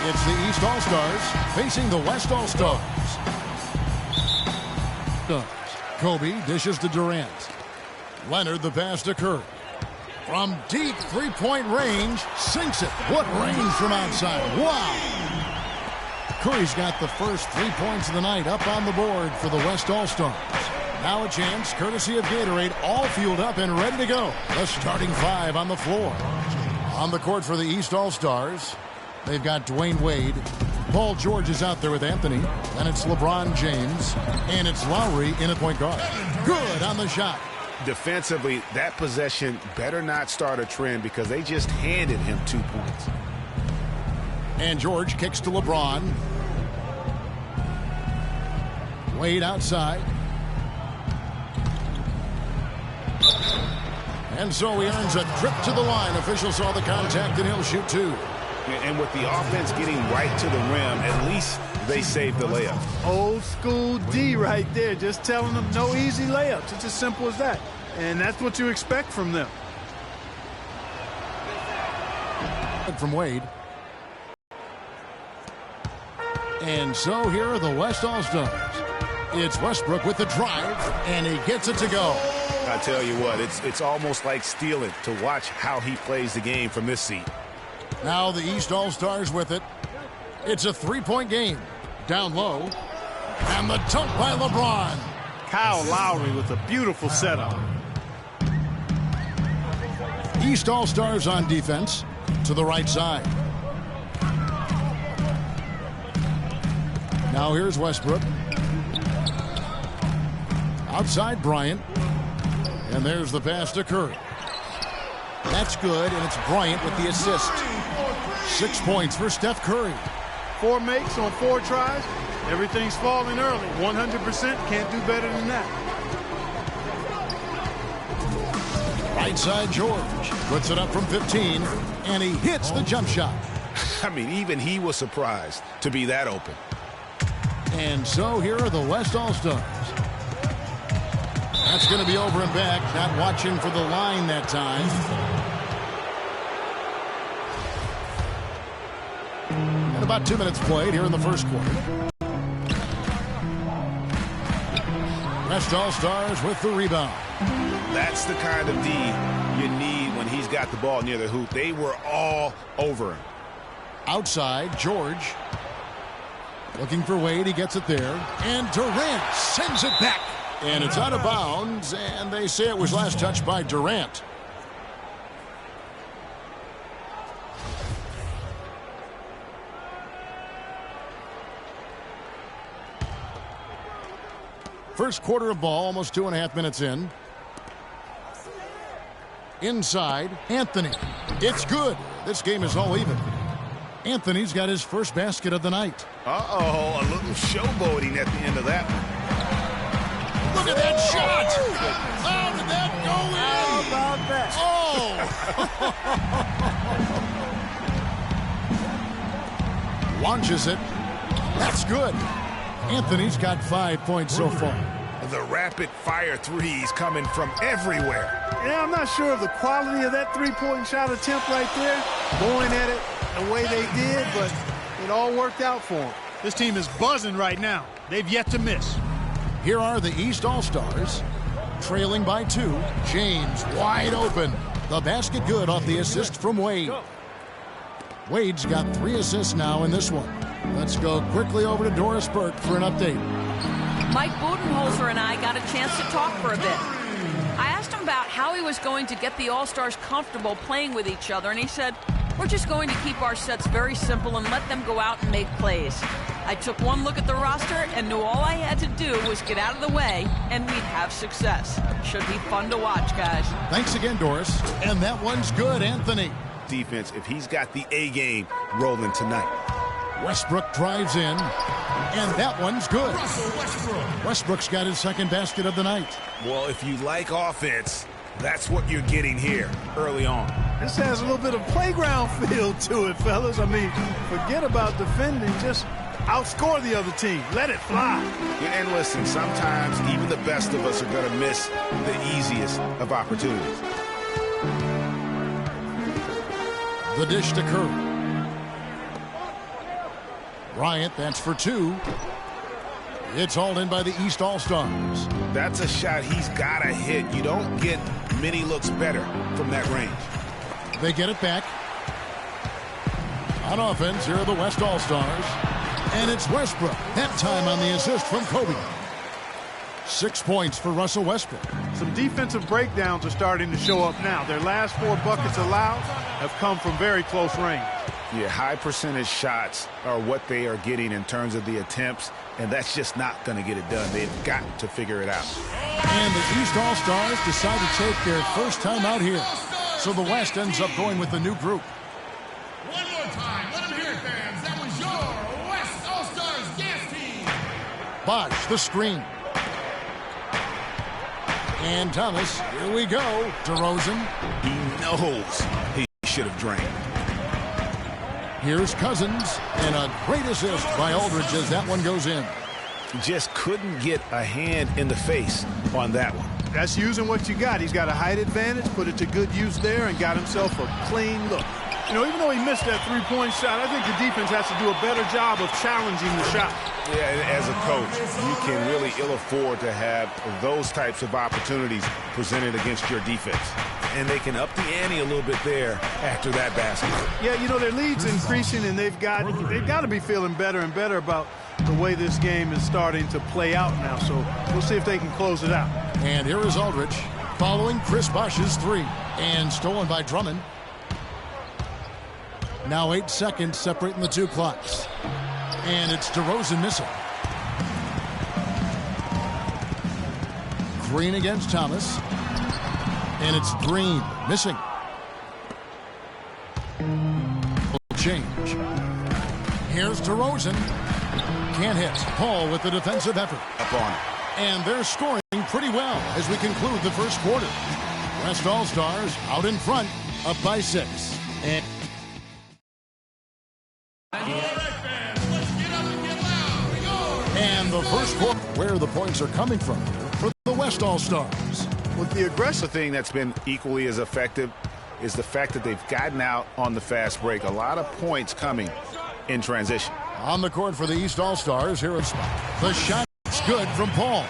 It's the East All-Stars facing the West All-Stars. Kobe dishes to Durant. Leonard the pass to Curry. From deep three-point range, sinks it. What range from outside. Wow. Curry's got the first 3 points of the night up on the board for the West All-Stars. Now a chance, courtesy of Gatorade, all fueled up and ready to go. The starting five on the floor. On the court for the East All-Stars, they've got Dwayne Wade. Paul George is out there with Anthony. And it's LeBron James. And it's Lowry in at point guard. Good on the shot. Defensively, that possession better not start a trend because they just handed him 2 points. And George kicks to LeBron. Wade outside. And so he earns a trip to the line. Official saw the contact, and he'll shoot two. And with the offense getting right to the rim, at least they saved the layup. Old school D right there, just telling them no easy layups. It's as simple as that. And that's what you expect from them. From Wade. And so here are the West All-Stars. It's Westbrook with the drive, and he gets it to go. I tell you what, it's almost like stealing to watch how he plays the game from this seat. Now the East All-Stars with it. It's a three-point game. Down low. And the dunk by LeBron. Kyle Lowry with a beautiful setup. East All-Stars on defense to the right side. Now here's Westbrook. Outside Bryant. And there's the pass to Curry. That's good, and it's Bryant with the assist. 6 points for Steph Curry. 4 makes on 4 tries. Everything's falling early. 100% can't do better than that. Right side George puts it up from 15, and he hits the jump shot. I mean, even he was surprised to be that open. And so here are the West All-Stars. That's going to be over and back. Not watching for the line that time. And about 2 minutes played here in the first quarter. West All-Stars with the rebound. That's the kind of D you need when he's got the ball near the hoop. They were all over him. Outside, George. Looking for Wade. He gets it there. And Durant sends it back. And it's out of bounds, and they say it was last touched by Durant. First quarter of ball, almost 2.5 minutes in. Inside, Anthony. It's good. This game is all even. Anthony's got his first basket of the night. Uh-oh, a little showboating at the end of that one. Look at that shot! How did that go in? How about that? Oh! Launches it. That's good. Anthony's got 5 points so far. The rapid-fire threes coming from everywhere. Yeah, I'm not sure of the quality of that three-point shot attempt right there. Going at it the way they did, but it all worked out for them. This team is buzzing right now. They've yet to miss. Here are the East All-Stars, trailing by 2. James wide open. The basket good off the assist from Wade. Wade's got 3 assists now in this one. Let's go quickly over to Doris Burke for an update. Mike Budenholzer and I got a chance to talk for a bit. I asked him about how he was going to get the All-Stars comfortable playing with each other, and he said, we're just going to keep our sets very simple and let them go out and make plays. I took one look at the roster and knew all I had to do was get out of the way, and we'd have success. Should be fun to watch, guys. Thanks again, Doris. And that one's good, Anthony. Defense, if he's got the A game rolling tonight. Westbrook drives in, and that one's good. Westbrook's got his second basket of the night. Well, if you like offense, that's what you're getting here early on. This has a little bit of playground feel to it, fellas. I mean, forget about defending. Just outscore the other team. Let it fly. And listen, sometimes even the best of us are going to miss the easiest of opportunities. The dish to Curry. Bryant, that's for 2. It's hauled in by the East All-Stars. That's a shot he's got to hit. You don't get many looks better from that range. They get it back. On offense, here are the West All-Stars. And it's Westbrook. That time on the assist from Kobe. 6 points for Russell Westbrook. Some defensive breakdowns are starting to show up now. Their last 4 buckets allowed have come from very close range. Yeah, high percentage shots are what they are getting in terms of the attempts, and that's just not going to get it done. They've got to figure it out. And the East All-Stars decide to take their first time out here. So the West ends up going with the new group. One more time. Let them hear it, fans. That was your West All-Stars gas team. Bosh, the screen. And Thomas, here we go. DeRozan. He knows he should have drained. Here's Cousins. And a great assist by Aldridge as that one goes in. Just couldn't get a hand in the face on that one. That's using what you got. He's got a height advantage, put it to good use there, and got himself a clean look. You know, even though he missed that three-point shot, I think the defense has to do a better job of challenging the shot. Yeah, and as a coach, you can really ill afford to have those types of opportunities presented against your defense. And they can up the ante a little bit there after that basket. Yeah, you know, their lead's increasing, and they've got to be feeling better and better about the way this game is starting to play out now. So we'll see if they can close it out. And here is Aldridge following Chris Bosh's 3. And stolen by Drummond. Now 8 seconds separating the 2 clocks. And it's DeRozan missing. Green against Thomas. And it's Green missing. Change. Here's DeRozan. Can't hit. Paul with the defensive effort. Up on it. And they're scoring pretty well as we conclude the first quarter. West All-Stars out in front, up by 6. And the first quarter, where the points are coming from for the West All-Stars. Well, the aggressive thing that's been equally as effective is the fact that they've gotten out on the fast break. A lot of points coming in transition. On the court for the East All-Stars, here is the shot. It's good from Paul.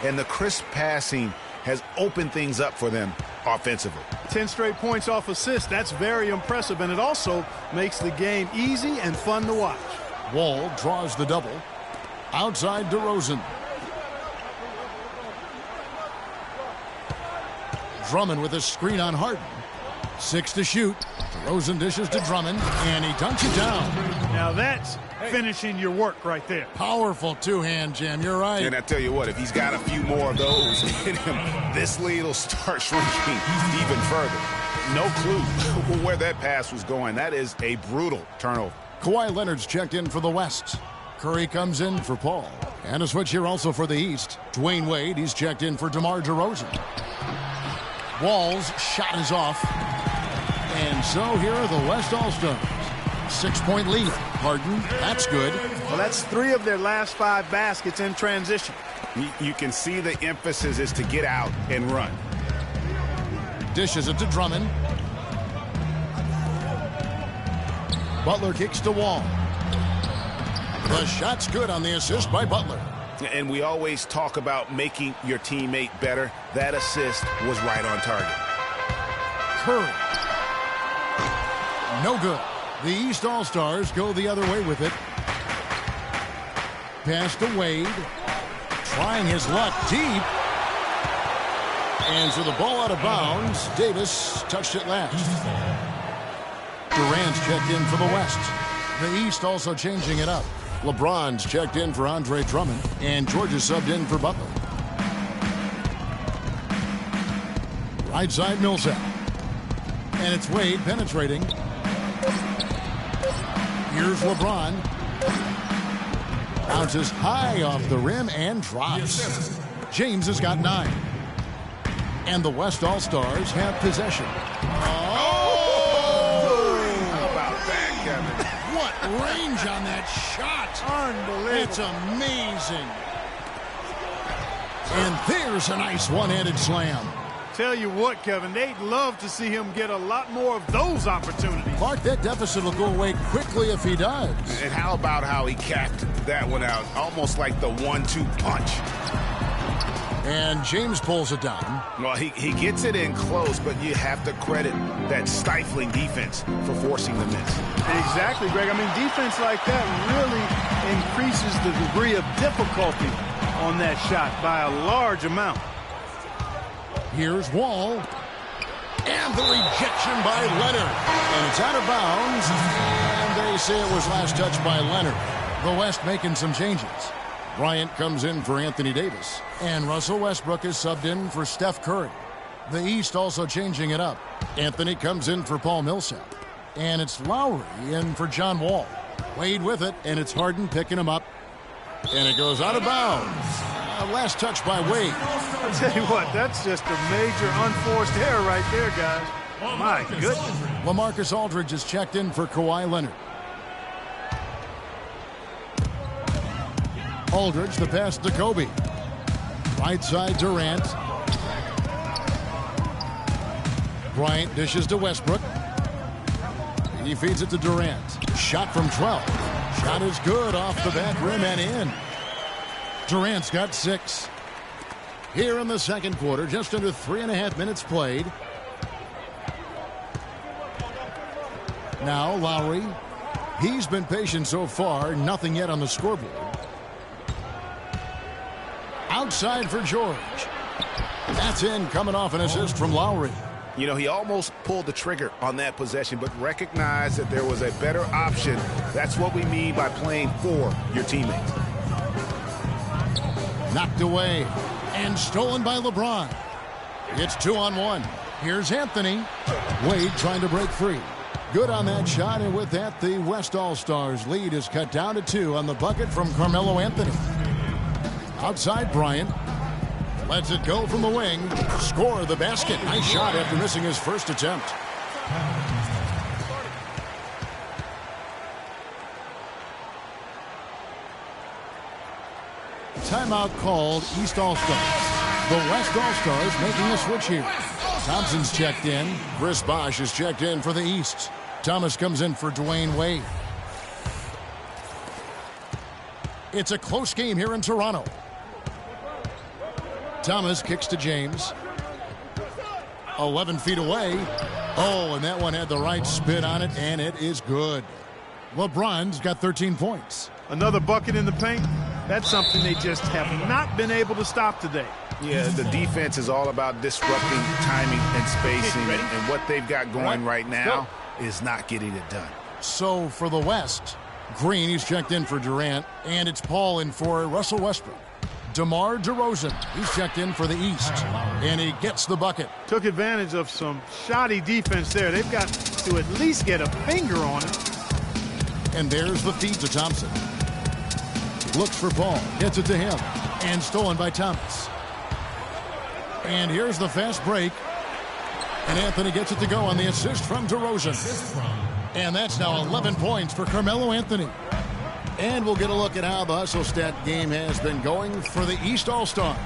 And the crisp passing has opened things up for them offensively. 10 straight points off assists. That's very impressive, and it also makes the game easy and fun to watch. Wall draws the double. Outside DeRozan. Drummond with a screen on Harden. 6 to shoot. DeRozan dishes to Drummond, and he dunks it down. Now that's finishing your work right there. Powerful two-hand jam. You're right. And I tell you what, if he's got a few more of those in him, this lead will start shrinking even further. No clue where that pass was going. That is a brutal turnover. Kawhi Leonard's checked in for the West. Curry comes in for Paul. And a switch here also for the East. Dwayne Wade, he's checked in for DeMar DeRozan. Wall's shot is off. And so here are the West All-Stars. 6-point lead. Harden, that's good. Well, that's 3 of their last 5 baskets in transition. You can see the emphasis is to get out and run. Dishes it to Drummond. Butler kicks to Wall. The shot's good on the assist by Butler. And we always talk about making your teammate better. That assist was right on target. Curry. No good. The East All-Stars go the other way with it. Pass to Wade. Trying his luck deep. And so the ball out of bounds. Davis touched it last. Durant's checked in for the West. The East also changing it up. LeBron's checked in for Andre Drummond. And George is subbed in for Butler. Right side Millsap. And it's Wade penetrating. Here's LeBron. Bounces high off the rim and drops. James has got 9. And the West All-Stars have possession. How about that, Kevin? What range on that shot. Unbelievable. It's amazing. And there's a nice one-handed slam. Tell you what, Kevin, they'd love to see him get a lot more of those opportunities. Mark, that deficit will go away quickly if he does. And how about how he capped that one out? Almost like the 1-2 punch. And James pulls it down. Well, he gets it in close, but you have to credit that stifling defense for forcing the miss. Exactly, Greg. I mean, defense like that really increases the degree of difficulty on that shot by a large amount. Here's Wall. And the rejection by Leonard. And it's out of bounds. And they say it was last touched by Leonard. The West making some changes. Bryant comes in for Anthony Davis. And Russell Westbrook is subbed in for Steph Curry. The East also changing it up. Anthony comes in for Paul Millsap. And it's Lowry in for John Wall. Wade with it, and it's Harden picking him up. And it goes out of bounds. Last touch by Wade. I'll tell you what, that's just a major unforced error right there, guys. My goodness. LaMarcus Aldridge is checked in for Kawhi Leonard. Aldridge, the pass to Kobe. Right side, Durant. Bryant dishes to Westbrook. He feeds it to Durant. Shot from 12. Shot is good off the back rim and in. Durant's got 6. Here in the second quarter, just under 3.5 minutes played. Now Lowry. He's been patient so far. Nothing yet on the scoreboard. Outside for George. That's in, coming off an assist from Lowry. You know, he almost pulled the trigger on that possession, but recognized that there was a better option. That's what we mean by playing for your teammates. Knocked away and stolen by LeBron. It's 2-on-1. Here's Anthony. Wade trying to break free. Good on that shot, and with that, the West All-Stars lead is cut down to 2 on the bucket from Carmelo Anthony. Outside Bryant. Lets it go from the wing. Score the basket. Nice shot after missing his first attempt. Timeout called. East All-Stars. The West All-Stars making a switch here. Thompson's checked in. Chris Bosh is checked in for the East. Thomas comes in for Dwayne Wade. It's a close game here in Toronto. Thomas kicks to James. 11 feet away. Oh, and that one had the right spin on it, and it is good. LeBron's got 13 points. Another bucket in the paint. That's something they just have not been able to stop today. Yeah, the defense is all about disrupting timing and spacing, and what they've got going right now is not getting it done. So for the West, Green, he's checked in for Durant, and it's Paul in for Russell Westbrook. DeMar DeRozan, he's checked in for the East, and he gets the bucket. Took advantage of some shoddy defense there. They've got to at least get a finger on it. And there's the feed to Thompson. Looks for Paul, gets it to him, and stolen by Thomas. And here's the fast break. And Anthony gets it to go on the assist from DeRozan. And that's now 11 points for Carmelo Anthony. And we'll get a look at how the hustle stat game has been going for the East All-Stars.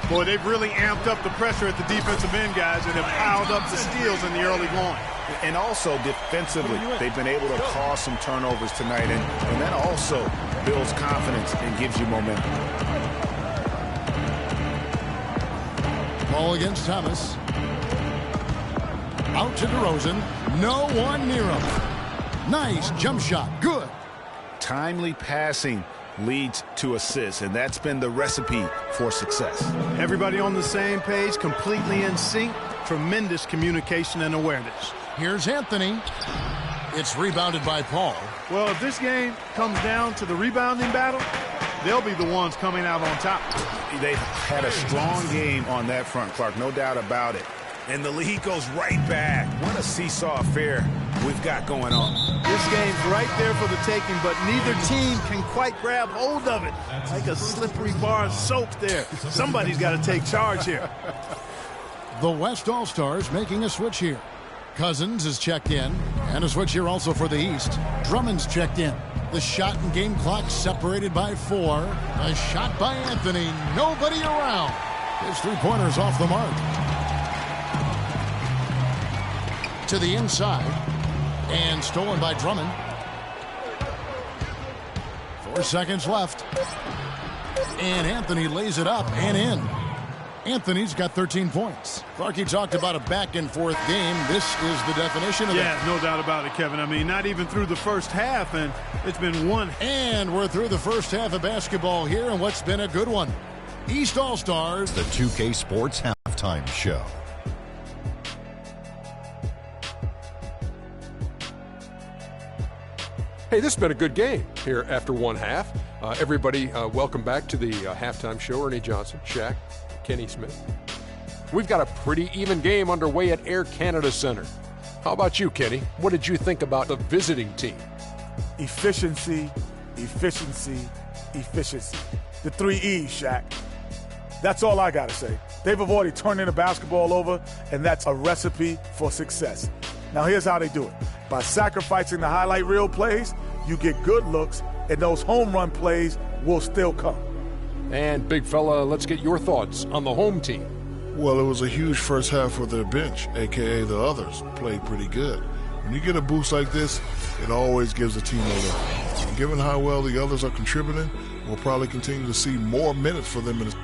Boy, they've really amped up the pressure at the defensive end, guys, and have piled up the steals in the early going. And also defensively, they've been able to cause some turnovers tonight, and that also builds confidence and gives you momentum. Ball against Thomas. Out to DeRozan. No one near him. Nice jump shot. Good. Timely passing leads to assists, and that's been the recipe for success. Everybody on the same page, completely in sync. Tremendous communication and awareness. Here's Anthony. It's rebounded by Paul. Well, if this game comes down to the rebounding battle, they'll be the ones coming out on top. They've had a strong game on that front, Clark, no doubt about it. And the lead goes right back. What a seesaw affair we've got going on. This game's right there for the taking, but neither team can quite grab hold of it. Like a slippery bar of soap there. Somebody's got to take charge here. The West All-Stars making a switch here. Cousins is checked in, and a switch here also for the East. Drummond's checked in. The shot and game clock separated by 4. A shot by Anthony. Nobody around. His three-pointer's off the mark. to the inside. And stolen by Drummond. 4 seconds left. And Anthony lays it up and in. Anthony's got 13 points. Clarkie talked about a back-and-forth game. This is the definition of it. Yeah, no doubt about it, Kevin. I mean, not even through the first half, and it's been one. And we're through the first half of basketball here, and what's been a good one. East All-Stars. The 2K Sports Halftime Show. Hey, this has been a good game here after one half. Everybody, welcome back to the halftime show. Ernie Johnson, Shaq, Kenny Smith. We've got a pretty even game underway at Air Canada Center. How about you, Kenny? What did you think about the visiting team? Efficiency, efficiency, efficiency. The 3 E's, Shaq. That's all I got to say. They've avoided turning the basketball over, and that's a recipe for success. Now, here's how they do it. By sacrificing the highlight reel plays, you get good looks, and those home run plays will still come. And, big fella, let's get your thoughts on the home team. Well, it was a huge first half for their bench, a.k.a. the others, played pretty good. When you get a boost like this, it always gives the team a lift. And given how well the others are contributing, we'll probably continue to see more minutes for them in the...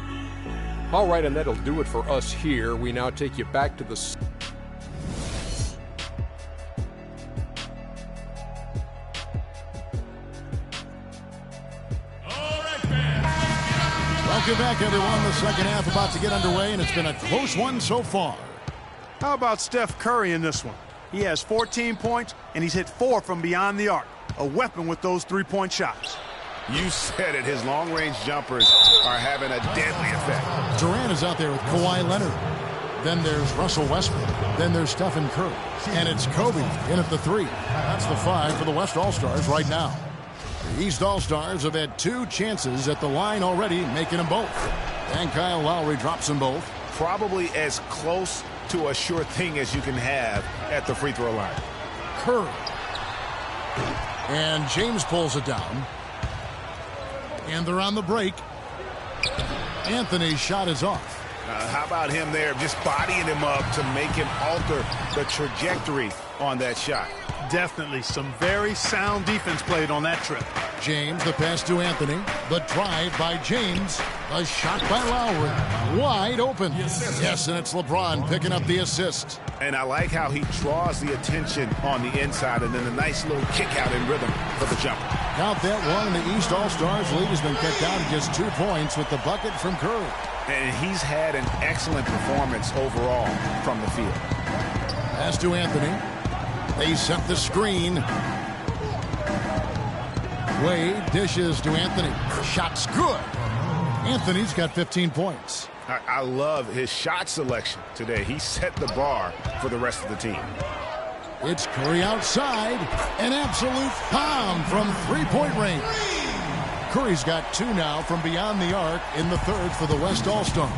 All right, and that'll do it for us here. We now take you back to the... Welcome back, everyone. The second half about to get underway, and it's been a close one so far. How about Steph Curry in this one? He has 14 points, and he's hit 4 from beyond the arc. A weapon with those three-point shots. You said it. His long-range jumpers are having a deadly effect. Durant is out there with Kawhi Leonard. Then there's Russell Westbrook. Then there's Stephen Curry. And it's Kobe in at the 3. That's the 5 for the West All-Stars right now. The East All-Stars have had 2 chances at the line already, making them both. And Kyle Lowry drops them both. Probably as close to a sure thing as you can have at the free throw line. Curry. And James pulls it down. And they're on the break. Anthony's shot is off. How about him there just bodying him up to make him alter the trajectory on that shot? Definitely some very sound defense played on that trip. James, the pass to Anthony. The drive by James. A shot by Lowry. Wide open. Yes, and it's LeBron picking up the assist. And I like how he draws the attention on the inside, and then a nice little kick out in rhythm for the jumper. Count that one, and the East All-Stars lead has been cut down to just 2 points with the bucket from Curry. And he's had an excellent performance overall from the field. Pass to Anthony. They set the screen. Wade dishes to Anthony. Shot's good. Anthony's got 15 points. I love his shot selection today. He set the bar for the rest of the team. It's Curry outside. An absolute bomb from three-point range. Curry's got 2 now from beyond the arc in the 3rd for the West All-Stars.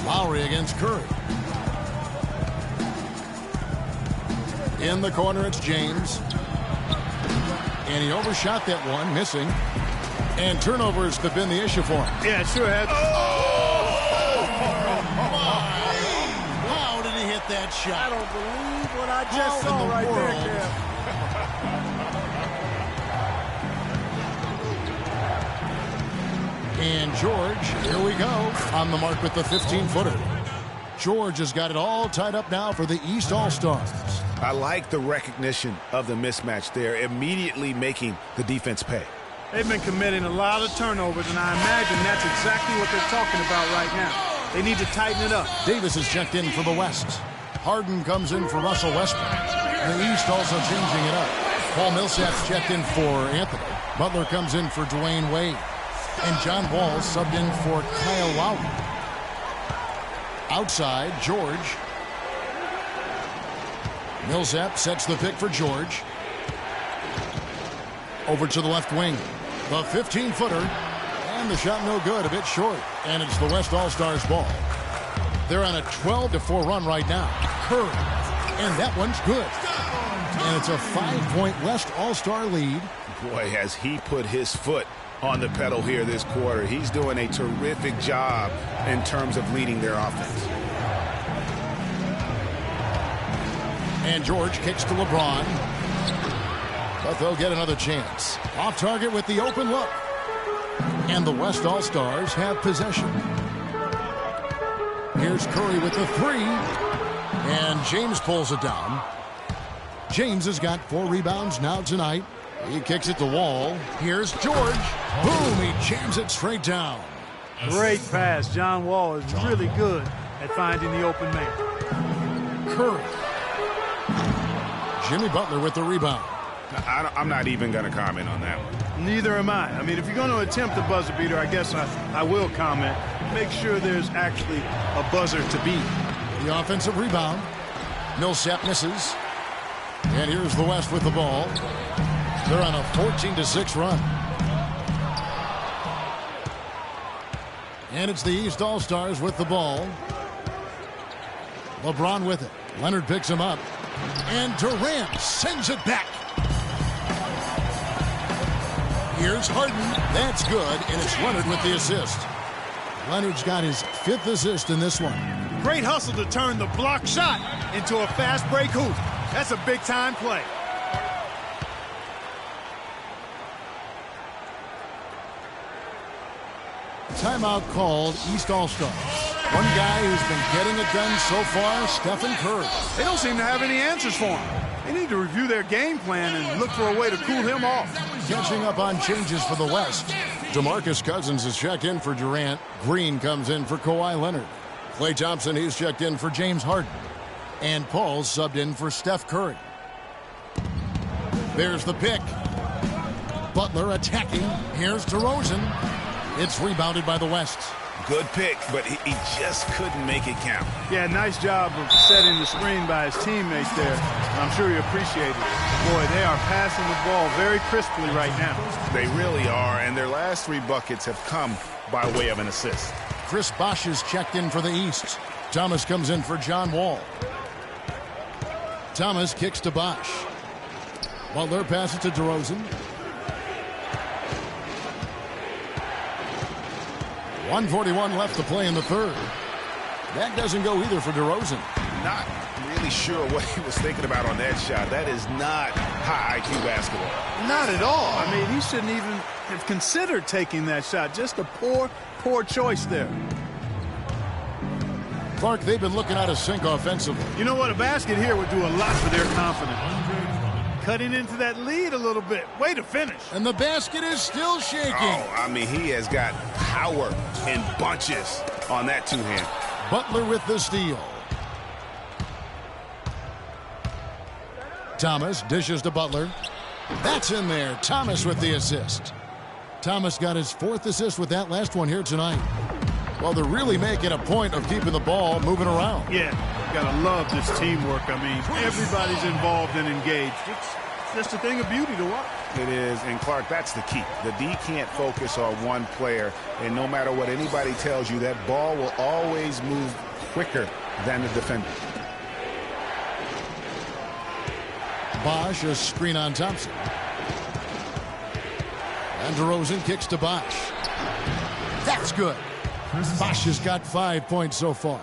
Lowry against Curry. In the corner, it's James. And he overshot that one, missing. And turnovers have been the issue for him. Yeah, it sure has. Oh, my. How did he hit that shot? I don't believe what I just saw right there, Kev. And George, here we go, on the mark with the 15-footer. George has got it all tied up now for the East All-Stars. I like the recognition of the mismatch there, immediately making the defense pay. They've been committing a lot of turnovers, and I imagine that's exactly what they're talking about right now. They need to tighten it up. Davis is checked in for the West. Harden comes in for Russell Westbrook. The East also changing it up. Paul Millsap's checked in for Anthony. Butler comes in for Dwayne Wade. And John Wall subbed in for Kyle Lowry. Outside, George. Millsap sets the pick for George. Over to the left wing. The 15-footer. And the shot no good, a bit short. And it's the West All-Stars ball. They're on a 12-4 run right now. Curry. And that one's good. And it's a 5-point West All-Star lead. Boy, has he put his foot on the pedal here this quarter. He's doing a terrific job in terms of leading their offense. And George kicks to LeBron. But they'll get another chance. Off target with the open look. And the West All-Stars have possession. Here's Curry with the three. And James pulls it down. James has got 4 rebounds now tonight. He kicks it to Wall. Here's George. Boom, he jams it straight down. Great pass. John Wall is really good at finding the open man. Curry. Jimmy Butler with the rebound. I'm not even going to comment on that one. Neither am I. I mean, if you're going to attempt a buzzer beater, I guess I will comment. Make sure there's actually a buzzer to beat. The offensive rebound. Millsap misses. And here's the West with the ball. They're on a 14-6 run. And it's the East All-Stars with the ball. LeBron with it. Leonard picks him up. And Durant sends it back. Here's Harden. That's good, and it's Leonard with the assist. Leonard's got his 5th assist in this one. Great hustle to turn the block shot into a fast break hoop. That's a big-time play. Timeout called, East All-Stars. One guy who's been getting it done so far, Stephen Curry. They don't seem to have any answers for him. They need to review their game plan and look for a way to cool him off. Catching up on changes for the West. DeMarcus Cousins is checked in for Durant. Green comes in for Kawhi Leonard. Klay Thompson, he's checked in for James Harden. And Paul's subbed in for Steph Curry. There's the pick. Butler attacking. Here's DeRozan. It's rebounded by the West. Good pick, but he just couldn't make it count. Yeah, nice job of setting the screen by his teammates there. I'm sure he appreciated it. Boy, they are passing the ball very crisply right now. They really are, and their last 3 buckets have come by way of an assist. Chris Bosh is checked in for the East. Thomas comes in for John Wall. Thomas kicks to Bosh. Butler passes to DeRozan. 1:41 left to play in the third. That doesn't go either for DeRozan. Not really sure what he was thinking about on that shot. That is not high IQ basketball. Not at all. I mean, he shouldn't even have considered taking that shot. Just a poor choice there. Clark, they've been looking out of sync offensively. You know what? A basket here would do a lot for their confidence. Cutting into that lead a little bit. Way to finish. And the basket is still shaking. Oh, I mean, he has got power in bunches on that 2-hand. Butler with the steal. Thomas dishes to Butler. That's in there. Thomas with the assist. Thomas got his 4th assist with that last one here tonight. Well, they're really making a point of keeping the ball moving around. Yeah, gotta love this teamwork. I mean, everybody's involved and engaged. It's just a thing of beauty to watch. It is, and Clark, that's the key. The D can't focus on one player, and no matter what anybody tells you, that ball will always move quicker than the defender. Bosh, a screen on Thompson. And DeRozan kicks to Bosh. That's good. Bosh has got 5 points so far.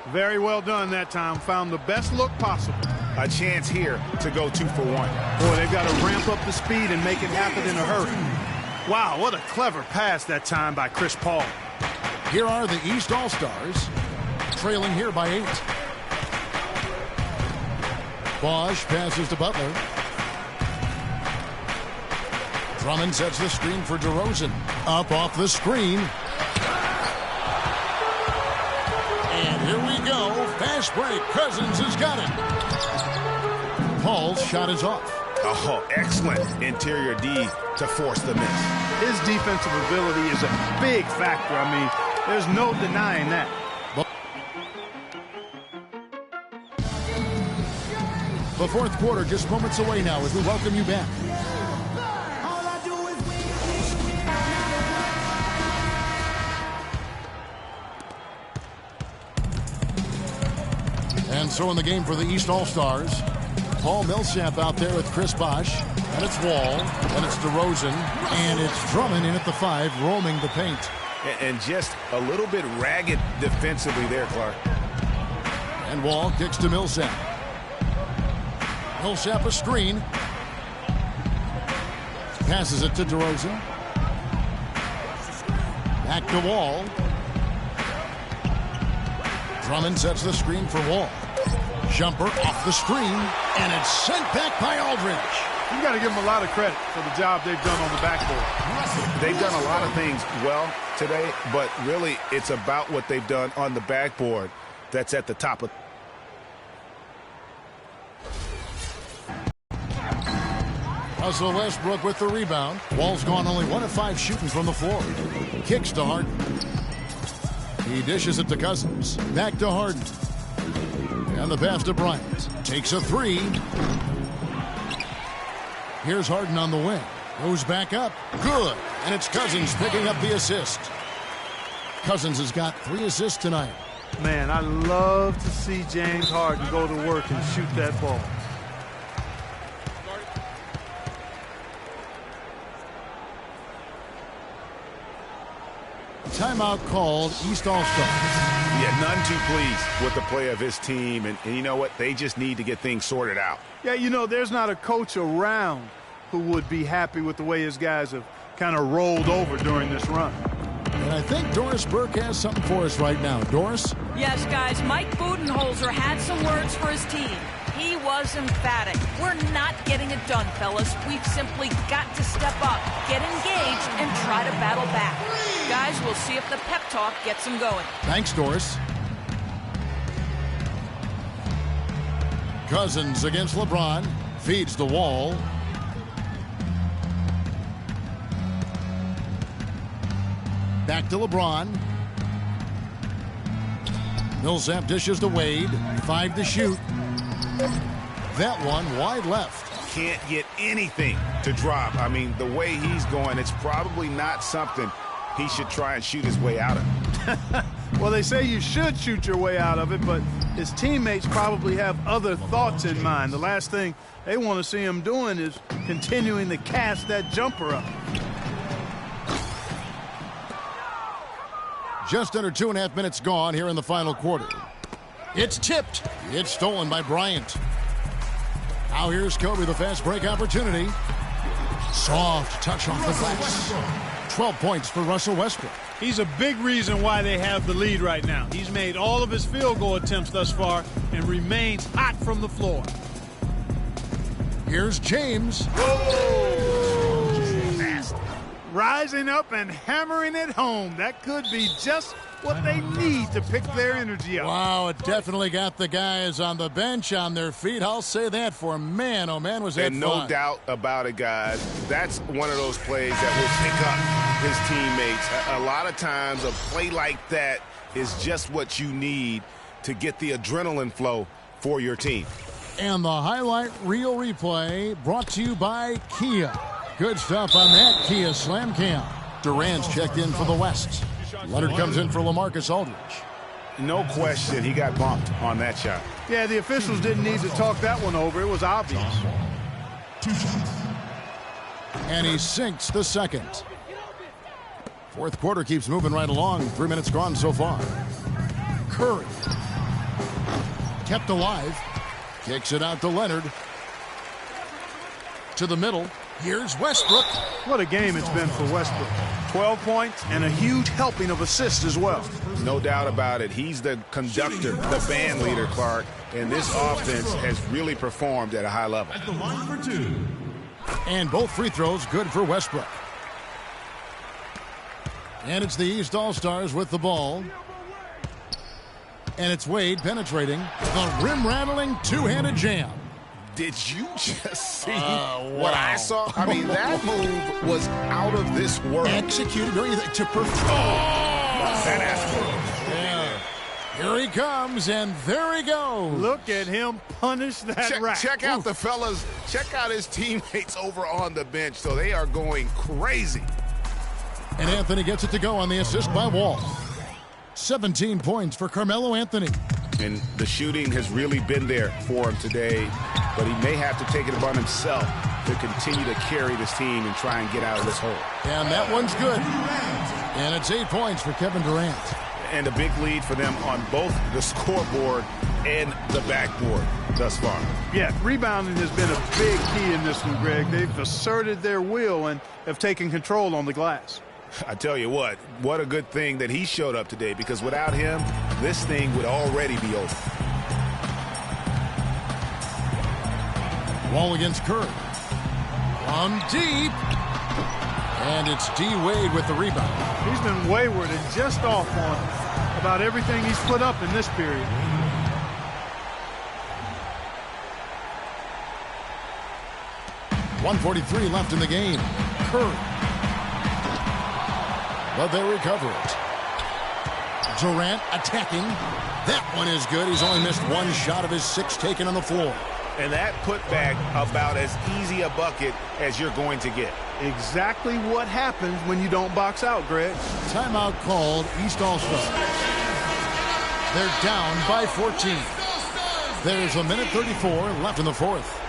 Very well done that time. Found the best look possible. A chance here to go 2 for 1. Boy, they've got to ramp up the speed and make it happen in a hurry. Wow, what a clever pass that time by Chris Paul. Here are the East All-Stars, trailing here by 8. Bosh passes to Butler. Drummond sets the screen for DeRozan. Up off the screen. And here we go. Fast break. Cousins has got it. Paul's shot is off. Oh, excellent interior D to force the miss. His defensive ability is a big factor. I mean, there's no denying that. The 4th quarter just moments away now as we welcome you back. And so in the game for the East All-Stars, Paul Millsap out there with Chris Bosh, and it's Wall, and it's DeRozan, and it's Drummond in at the 5, roaming the paint. And just a little bit ragged defensively there, Clark. And Wall kicks to Millsap. Millsap a screen. Passes it to DeRozan. Back to Wall. Drummond sets the screen for Wall. Jumper off the screen, and it's sent back by Aldridge. You got to give them a lot of credit for the job they've done on the backboard. They've done a lot of things well today, but really it's about what they've done on the backboard that's at the top of. Russell Westbrook with the rebound. Wall's gone only 1 of 5 shooting from the floor. Kicks to Harden. He dishes it to Cousins. Back to Harden. And the pass to Bryant. Takes a 3. Here's Harden on the wing. Goes back up. Good. And it's Cousins picking up the assist. Cousins has got 3 assists tonight. Man, I love to see James Harden go to work and shoot that ball. Timeout called, East All-Stars. Yeah, none too pleased with the play of his team. And you know what? They just need to get things sorted out. Yeah, you know, there's not a coach around who would be happy with the way his guys have kind of rolled over during this run. And I think Doris Burke has something for us right now. Doris? Yes, guys, Mike Budenholzer had some words for his team. He was emphatic. We're not getting it done, fellas. We've simply got to step up, get engaged, and try to battle back. Guys, we'll see if the pep talk gets them going. Thanks, Doris. Cousins against LeBron. Feeds the Wall. Back to LeBron. Millsap dishes to Wade. 5 to shoot. That one wide left. Can't get anything to drop. I mean, the way he's going, it's probably not something he should try and shoot his way out of. Well, they say you should shoot your way out of it, but his teammates probably have other thoughts in mind. The last thing they want to see him doing is continuing to cast that jumper up. Just under 2.5 minutes gone here in the final quarter. It's tipped. It's stolen by Bryant. Now here's Kobe, the fast break opportunity. Soft touch off the glass. 12 points for Russell Westbrook. He's a big reason why they have the lead right now. He's made all of his field goal attempts thus far and remains hot from the floor. Here's James. Rising up and hammering it home. That could be just what they need to pick their energy up. Wow, it definitely got the guys on the bench on their feet. I'll say that for man. Oh, man, was that and fun. no doubt about it, guys. That's one of those plays that will pick up his teammates. A lot of times a play like that is just what you need to get the adrenaline flow for your team. And the highlight reel replay brought to you by Kia. Good stuff on that Kia Slam Cam. Durant's checked in for the West. Leonard comes in for LaMarcus Aldridge. No question he got bumped on that shot. Yeah, the officials didn't need to talk that one over. It was obvious. And he sinks the second. Fourth quarter keeps moving right along. 3 minutes gone so far. Curry. Kept alive. Kicks it out to Leonard. To the middle. Here's Westbrook. What a game it's been for Westbrook. 12 points and a huge helping of assists as well. No doubt about it. He's the conductor, the band leader, Clark. And this offense has really performed at a high level. At the line for 2. And both free throws good for Westbrook. And it's the East All-Stars with the ball. And it's Wade penetrating. The rim-rattling two-handed jam. Did you just see what I saw? I mean, that move was out of this world. Executed, don't you think, to perfection. That ass. Yeah. Here he comes, and there he goes. Look at him punish that rack. Check out the fellas. Check out his teammates over on the bench. So they are going crazy. And Anthony gets it to go on the assist by Wall. 17 points for Carmelo Anthony. And the shooting has really been there for him today, but he may have to take it upon himself to continue to carry this team and try and get out of this hole. And that one's good. And it's 8 points for Kevin Durant. And a big lead for them on both the scoreboard and the backboard thus far. Yeah, rebounding has been a big key in this one, Greg. They've asserted their will and have taken control on the glass. I tell you what a good thing that he showed up today, because without him, this thing would already be over. Wall against Curry. From deep. And it's D. Wade with the rebound. He's been wayward and just off on about everything he's put up in this period. .143 left in the game. Curry. But they recover it. Durant attacking. That one is good. He's only missed one shot of his 6 taken on the floor. And that putback about as easy a bucket as you're going to get. Exactly what happens when you don't box out, Greg. Timeout called, East All-Stars. They're down by 14. There's 1:34 left in the fourth.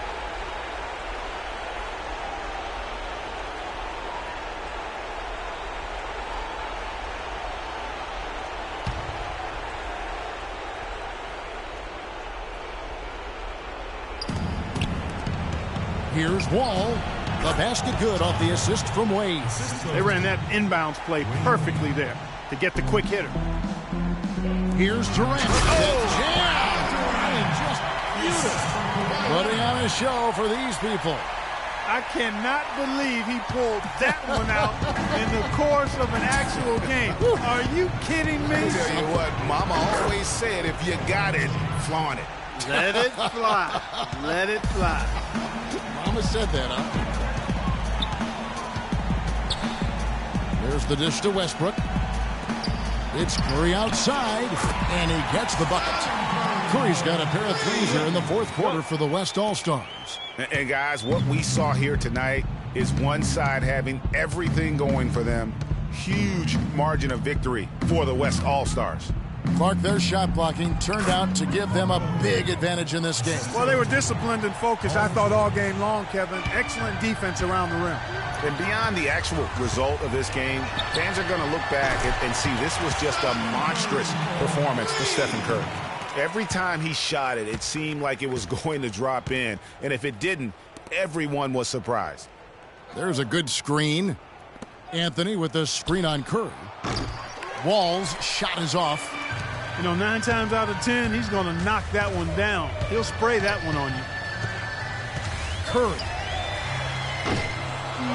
Here's Wall. The basket good off the assist from Wade. They ran that inbounds play perfectly there to get the quick hitter. Here's Durant. Just beautiful. Putting on a show for these people. I cannot believe he pulled that one out in the course of an actual game. Are you kidding me? I tell you what, Mama always said, if you got it, flaunt it. Let it fly. Let it fly. Mama said that, huh? There's the dish to Westbrook. It's Curry outside, and he gets the bucket. Curry's got a pair of threes here in the fourth quarter for the West All-Stars. And guys, what we saw here tonight is one side having everything going for them. Huge margin of victory for the West All-Stars. Clark, their shot blocking turned out to give them a big advantage in this game. Well, they were disciplined and focused, I thought, all game long, Kevin. Excellent defense around the rim. And beyond the actual result of this game, fans are going to look back and see this was just a monstrous performance for Stephen Curry. Every time he shot it, it seemed like it was going to drop in. And if it didn't, everyone was surprised. There's a good screen. Anthony with the screen on Curry. Wall's shot is off. You know, 9 times out of 10, he's going to knock that one down. He'll spray that one on you. Curry.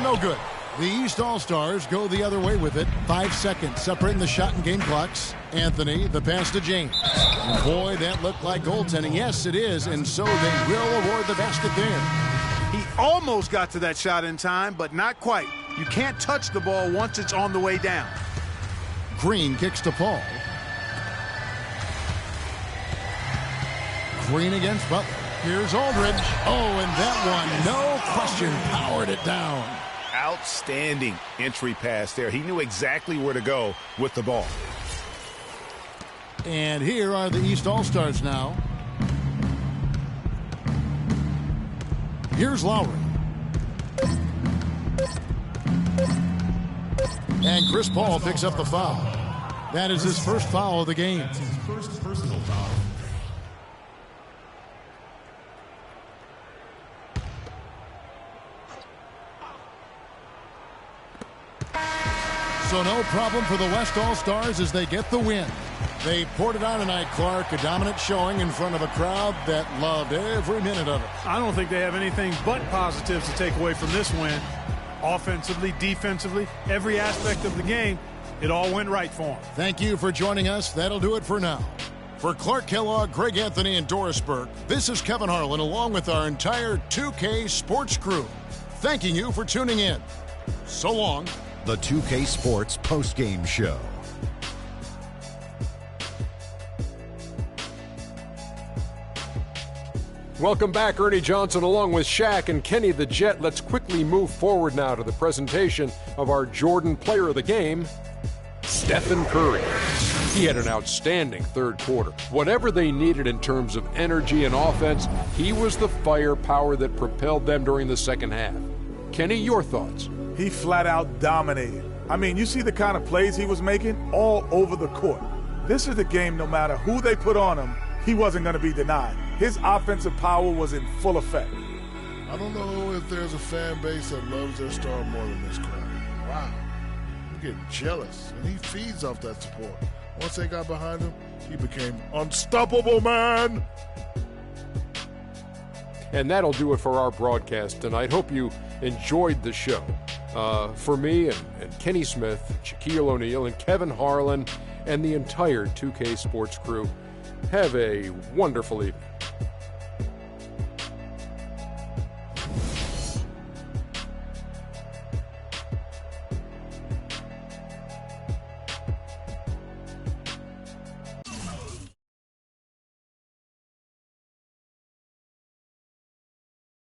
No good. The East All-Stars go the other way with it. 5 seconds separating the shot and game clocks. Anthony, the pass to James. And boy, that looked like goaltending. Yes, it is, and so they will award the basket there. He almost got to that shot in time, but not quite. You can't touch the ball once it's on the way down. Green kicks to Paul. Green against Butler. Here's Aldridge. Oh, and that one, no question, powered it down. Outstanding entry pass there. He knew exactly where to go with the ball. And here are the East All-Stars now. Here's Lowry. And Chris Paul picks up the foul. That is his first foul of the game. That's his first personal foul. So no problem for the West All-Stars as they get the win. They poured it on tonight, Clark. A dominant showing in front of a crowd that loved every minute of it. I don't think they have anything but positives to take away from this win. Offensively, defensively, every aspect of the game, it all went right for them. Thank you for joining us. That'll do it for now. For Clark Kellogg, Greg Anthony, and Doris Burke, this is Kevin Harlan along with our entire 2K Sports crew. Thanking you for tuning in. So long. The 2K Sports postgame show. Welcome back, Ernie Johnson, along with Shaq and Kenny the Jet. Let's quickly move forward now to the presentation of our Jordan Player of the Game, Stephen Curry. He had an outstanding third quarter. Whatever they needed in terms of energy and offense, he was the firepower that propelled them during the second half. Kenny, your thoughts? He flat out dominated. I mean, you see the kind of plays he was making all over the court. This is the game, no matter who they put on him, he wasn't going to be denied. His offensive power was in full effect. I don't know if there's a fan base that loves their star more than this crowd. Wow. I'm getting jealous, and he feeds off that support. Once they got behind him, he became unstoppable, man. And that'll do it for our broadcast tonight. Hope you enjoyed the show. For me and Kenny Smith, Shaquille O'Neal, and Kevin Harlan, and the entire 2K Sports crew, have a wonderful evening.